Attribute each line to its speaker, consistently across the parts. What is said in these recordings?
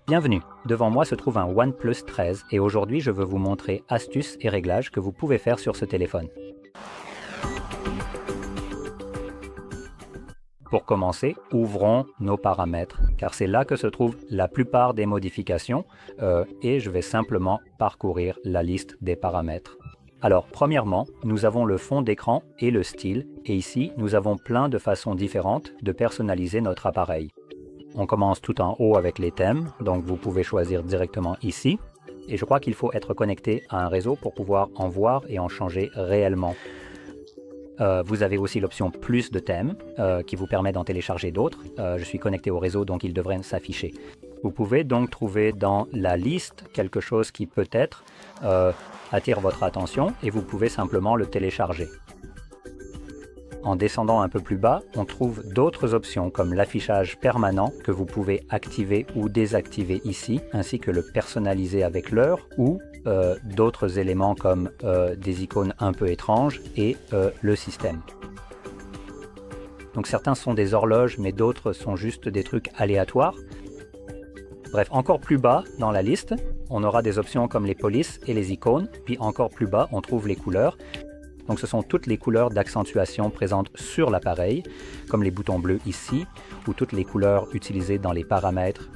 Speaker 1: Bienvenue, devant moi se trouve un OnePlus 13 et aujourd'hui je veux vous montrer astuces et réglages que vous pouvez faire sur ce téléphone. Pour commencer, ouvrons nos paramètres, car c'est là que se trouvent la plupart des modifications et je vais simplement parcourir la liste des paramètres. Alors, premièrement, nous avons le fond d'écran et le style, et ici, nous avons plein de façons différentes de personnaliser notre appareil. On commence tout en haut avec les thèmes, donc vous pouvez choisir directement ici, et je crois qu'il faut être connecté à un réseau pour pouvoir en voir et en changer réellement. Vous avez aussi l'option plus de thèmes qui vous permet d'en télécharger d'autres. Je suis connecté au réseau donc il devrait s'afficher. Vous pouvez donc trouver dans la liste quelque chose qui peut-être attire votre attention et vous pouvez simplement le télécharger. En descendant un peu plus bas, on trouve d'autres options comme l'affichage permanent que vous pouvez activer ou désactiver ici, ainsi que le personnaliser avec l'heure ou d'autres éléments comme des icônes un peu étranges et le système. Donc certains sont des horloges, mais d'autres sont juste des trucs aléatoires. Bref, encore plus bas dans la liste, on aura des options comme les polices et les icônes, puis encore plus bas, on trouve les couleurs. Donc ce sont toutes les couleurs d'accentuation présentes sur l'appareil, comme les boutons bleus ici, ou toutes les couleurs utilisées dans les paramètres,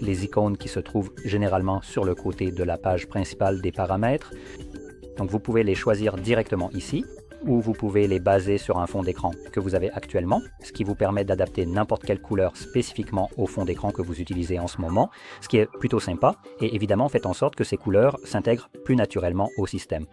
Speaker 1: les icônes qui se trouvent généralement sur le côté de la page principale des paramètres. Donc vous pouvez les choisir directement ici, ou vous pouvez les baser sur un fond d'écran que vous avez actuellement, ce qui vous permet d'adapter n'importe quelle couleur spécifiquement au fond d'écran que vous utilisez en ce moment, ce qui est plutôt sympa, et évidemment faites en sorte que ces couleurs s'intègrent plus naturellement au système.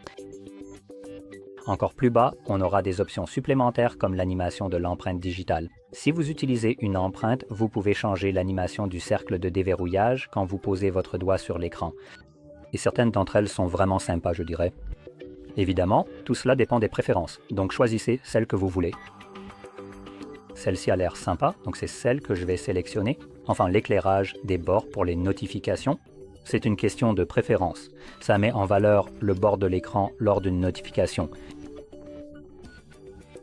Speaker 1: Encore plus bas, on aura des options supplémentaires comme l'animation de l'empreinte digitale. Si vous utilisez une empreinte, vous pouvez changer l'animation du cercle de déverrouillage quand vous posez votre doigt sur l'écran. Et certaines d'entre elles sont vraiment sympas, je dirais. Évidemment, tout cela dépend des préférences, donc choisissez celle que vous voulez. Celle-ci a l'air sympa, donc c'est celle que je vais sélectionner. Enfin, l'éclairage des bords pour les notifications. C'est une question de préférence. Ça met en valeur le bord de l'écran lors d'une notification.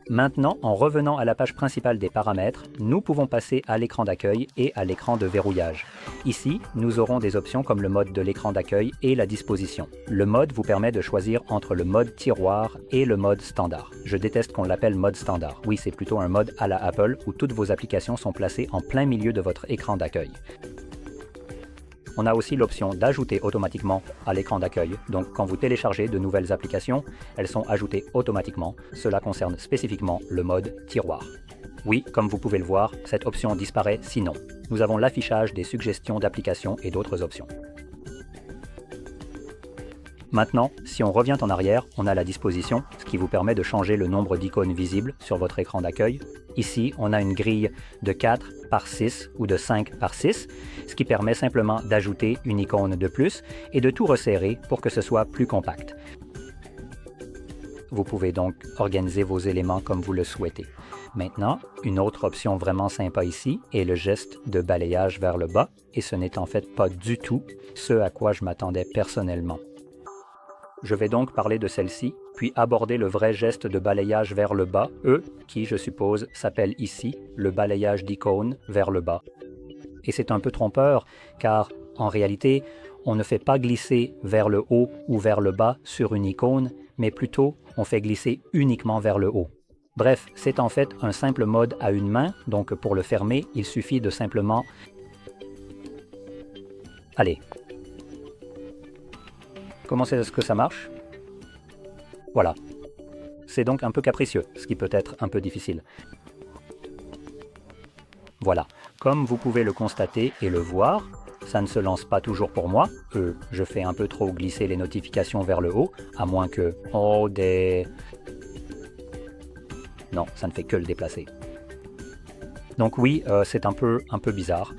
Speaker 1: Maintenant, en revenant à la page principale des paramètres, nous pouvons passer à l'écran d'accueil et à l'écran de verrouillage. Ici, nous aurons des options comme le mode de l'écran d'accueil et la disposition. Le mode vous permet de choisir entre le mode tiroir et le mode standard. Je déteste qu'on l'appelle mode standard. Oui, c'est plutôt un mode à la Apple où toutes vos applications sont placées en plein milieu de votre écran d'accueil. On a aussi l'option d'ajouter automatiquement à l'écran d'accueil. Donc quand vous téléchargez de nouvelles applications, elles sont ajoutées automatiquement. Cela concerne spécifiquement le mode tiroir. Oui, comme vous pouvez le voir, cette option disparaît sinon. Nous avons l'affichage des suggestions d'applications et d'autres options. Maintenant, si on revient en arrière, on a la disposition, ce qui vous permet de changer le nombre d'icônes visibles sur votre écran d'accueil. Ici, on a une grille de 4 par 6 ou de 5 par 6, ce qui permet simplement d'ajouter une icône de plus et de tout resserrer pour que ce soit plus compact. Vous pouvez donc organiser vos éléments comme vous le souhaitez. Maintenant, une autre option vraiment sympa ici est le geste de balayage vers le bas, et ce n'est en fait pas du tout ce à quoi je m'attendais personnellement. Je vais donc parler de celle-ci, puis aborder le vrai geste de balayage vers le bas, qui, je suppose, s'appelle ici le balayage d'icônes vers le bas. Et c'est un peu trompeur, car en réalité, on ne fait pas glisser vers le haut ou vers le bas sur une icône, mais plutôt on fait glisser uniquement vers le haut. Bref, c'est en fait un simple mode à une main, donc pour le fermer, il suffit de simplement... Allez. Comment est-ce que ça marche? Voilà. C'est donc un peu capricieux, ce qui peut être un peu difficile. Voilà. Comme vous pouvez le constater et le voir, ça ne se lance pas toujours pour moi. Je fais un peu trop glisser les notifications vers le haut, à moins que... Oh, des... Non, ça ne fait que le déplacer. Donc oui, c'est un peu bizarre.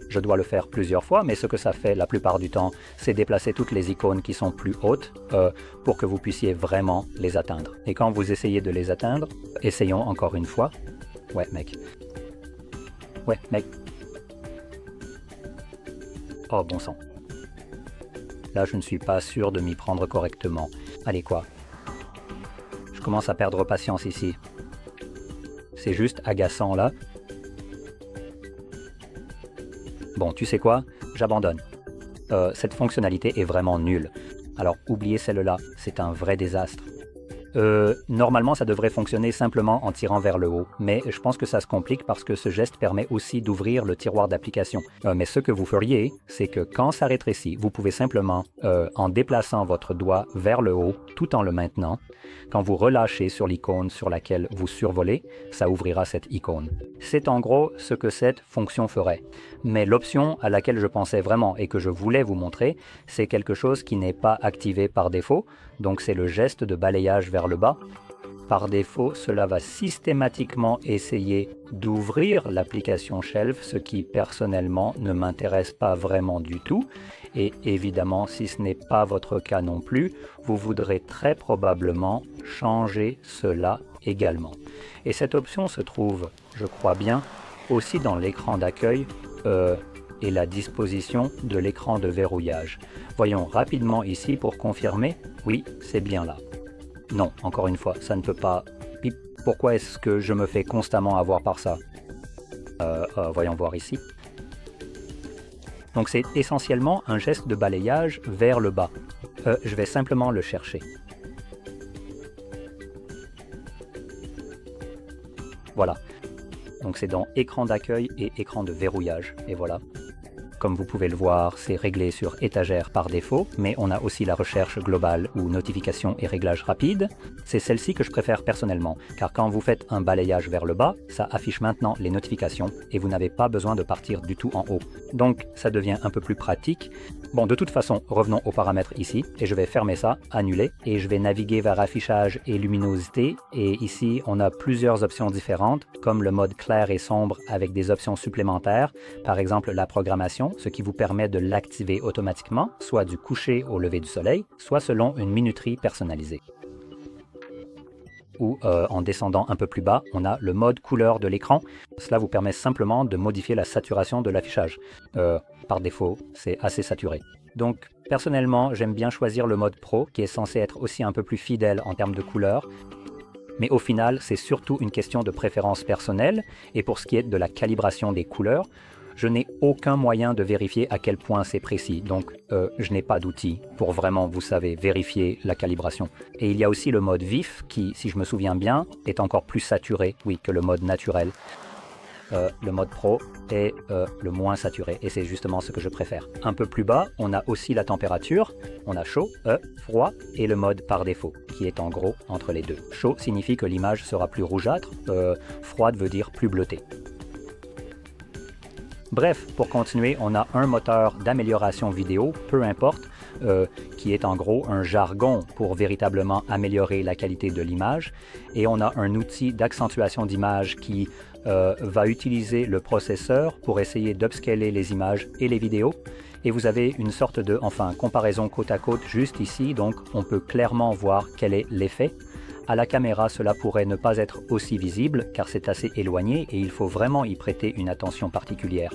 Speaker 1: Je dois le faire plusieurs fois, mais ce que ça fait la plupart du temps, c'est déplacer toutes les icônes qui sont plus hautes pour que vous puissiez vraiment les atteindre. Et quand vous essayez de les atteindre, essayons encore une fois. Ouais, mec. Ouais, mec. Oh, bon sang. Là, je ne suis pas sûr de m'y prendre correctement. Allez, quoi. Je commence à perdre patience ici. C'est juste agaçant, là. Bon, tu sais quoi? j'abandonne. Cette fonctionnalité est vraiment nulle. Alors oubliez celle-là, c'est un vrai désastre. Normalement, ça devrait fonctionner simplement en tirant vers le haut, mais je pense que ça se complique parce que ce geste permet aussi d'ouvrir le tiroir d'application. Mais ce que vous feriez, c'est que quand ça rétrécit, vous pouvez simplement, en déplaçant votre doigt vers le haut, tout en le maintenant, quand vous relâchez sur l'icône sur laquelle vous survolez, ça ouvrira cette icône. C'est en gros ce que cette fonction ferait. Mais l'option à laquelle je pensais vraiment et que je voulais vous montrer, c'est quelque chose qui n'est pas activé par défaut, donc c'est le geste de balayage vers le bas. Par défaut, cela va systématiquement essayer d'ouvrir l'application Shelf, ce qui personnellement ne m'intéresse pas vraiment du tout. Et évidemment, si ce n'est pas votre cas non plus, vous voudrez très probablement changer cela également. Et cette option se trouve, je crois bien, aussi dans l'écran d'accueil et la disposition de l'écran de verrouillage. Voyons rapidement ici pour confirmer, oui, c'est bien là. Non, encore une fois, ça ne peut pas... Pourquoi est-ce que je me fais constamment avoir par ça? Voyons voir ici. Donc c'est essentiellement un geste de balayage vers le bas. Je vais simplement le chercher. Voilà. Donc c'est dans écran d'accueil et écran de verrouillage. Et voilà. Comme vous pouvez le voir, c'est réglé sur étagère par défaut, mais on a aussi la recherche globale ou notification et réglage rapide. C'est celle-ci que je préfère personnellement, car quand vous faites un balayage vers le bas, ça affiche maintenant les notifications et vous n'avez pas besoin de partir du tout en haut. Donc ça devient un peu plus pratique. Bon, de toute façon, revenons aux paramètres ici, et je vais fermer ça, annuler, et je vais naviguer vers affichage et luminosité, et ici on a plusieurs options différentes, comme le mode clair et sombre avec des options supplémentaires, par exemple la programmation, ce qui vous permet de l'activer automatiquement, soit du coucher au lever du soleil, soit selon une minuterie personnalisée. Ou en descendant un peu plus bas, on a le mode couleur de l'écran. Cela vous permet simplement de modifier la saturation de l'affichage. Par défaut, c'est assez saturé. Donc personnellement, j'aime bien choisir le mode Pro, qui est censé être aussi un peu plus fidèle en termes de couleur. Mais au final, c'est surtout une question de préférence personnelle, et pour ce qui est de la calibration des couleurs, je n'ai aucun moyen de vérifier à quel point c'est précis, donc je n'ai pas d'outil pour vraiment, vous savez, vérifier la calibration. Et il y a aussi le mode vif qui, si je me souviens bien, est encore plus saturé, oui, que le mode naturel. Le mode Pro est le moins saturé, et c'est justement ce que je préfère. Un peu plus bas, on a aussi la température, on a chaud, froid, et le mode par défaut, qui est en gros entre les deux. Chaud signifie que l'image sera plus rougeâtre, froide veut dire plus bleutée. Bref, pour continuer, on a un moteur d'amélioration vidéo, peu importe, qui est en gros un jargon pour véritablement améliorer la qualité de l'image. Et on a un outil d'accentuation d'image qui va utiliser le processeur pour essayer d'upscaler les images et les vidéos. Et vous avez une sorte de, comparaison côte à côte juste ici, donc on peut clairement voir quel est l'effet. À la caméra, cela pourrait ne pas être aussi visible car c'est assez éloigné et il faut vraiment y prêter une attention particulière.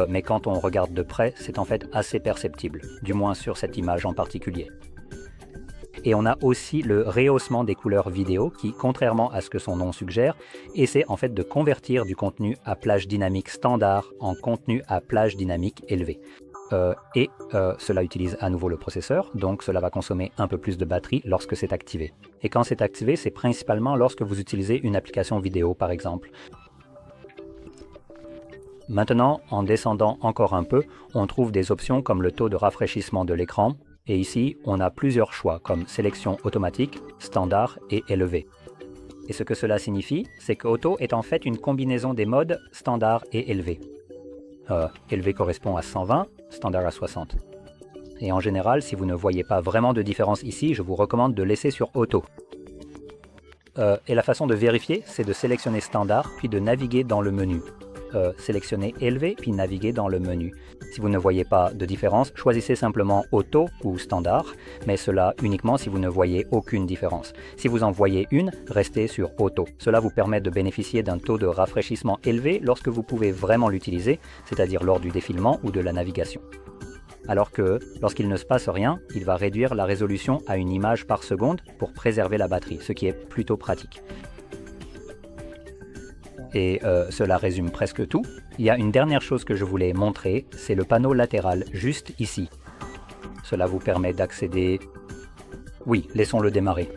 Speaker 1: Mais quand on regarde de près, c'est en fait assez perceptible, du moins sur cette image en particulier. Et on a aussi le rehaussement des couleurs vidéo qui, contrairement à ce que son nom suggère, essaie en fait de convertir du contenu à plage dynamique standard en contenu à plage dynamique élevée. Cela utilise à nouveau le processeur, donc cela va consommer un peu plus de batterie lorsque c'est activé. Et quand c'est activé, c'est principalement lorsque vous utilisez une application vidéo par exemple. Maintenant, en descendant encore un peu, on trouve des options comme le taux de rafraîchissement de l'écran, et ici, on a plusieurs choix comme sélection automatique, standard et élevé. Et ce que cela signifie, c'est que Auto est en fait une combinaison des modes standard et élevé. Élevé correspond à 120, standard à 60. Et en général, si vous ne voyez pas vraiment de différence ici, je vous recommande de laisser sur Auto. Et la façon de vérifier, c'est de sélectionner standard, puis de naviguer dans le menu. Sélectionnez élevé, puis naviguer dans le menu. Si vous ne voyez pas de différence, choisissez simplement Auto ou Standard, mais cela uniquement si vous ne voyez aucune différence. Si vous en voyez une, restez sur Auto. Cela vous permet de bénéficier d'un taux de rafraîchissement élevé lorsque vous pouvez vraiment l'utiliser, c'est-à-dire lors du défilement ou de la navigation. Alors que, lorsqu'il ne se passe rien, il va réduire la résolution à une image par seconde pour préserver la batterie, ce qui est plutôt pratique. Et cela résume presque tout. Il y a une dernière chose que je voulais montrer, c'est le panneau latéral, juste ici. Cela vous permet d'accéder... Oui, laissons-le démarrer.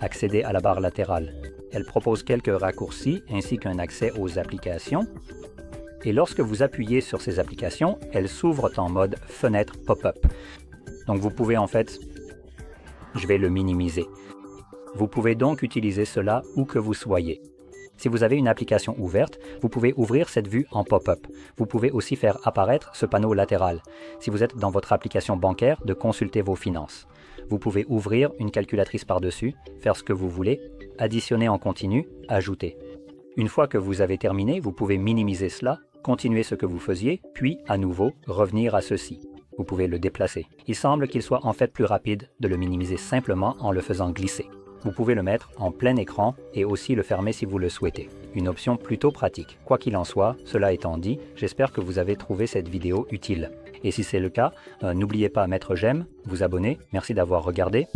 Speaker 1: Accéder à la barre latérale. Elle propose quelques raccourcis ainsi qu'un accès aux applications. Et lorsque vous appuyez sur ces applications, elles s'ouvrent en mode fenêtre pop-up. Donc vous pouvez en fait... Je vais le minimiser. Vous pouvez donc utiliser cela où que vous soyez. Si vous avez une application ouverte, vous pouvez ouvrir cette vue en pop-up. Vous pouvez aussi faire apparaître ce panneau latéral. Si vous êtes dans votre application bancaire, de consulter vos finances. Vous pouvez ouvrir une calculatrice par-dessus, faire ce que vous voulez, additionner en continu, ajouter. Une fois que vous avez terminé, vous pouvez minimiser cela, continuer ce que vous faisiez, puis à nouveau revenir à ceci. Vous pouvez le déplacer. Il semble qu'il soit en fait plus rapide de le minimiser simplement en le faisant glisser. Vous pouvez le mettre en plein écran et aussi le fermer si vous le souhaitez. Une option plutôt pratique. Quoi qu'il en soit, cela étant dit, j'espère que vous avez trouvé cette vidéo utile. Et si c'est le cas, n'oubliez pas à mettre j'aime, vous abonner. Merci d'avoir regardé.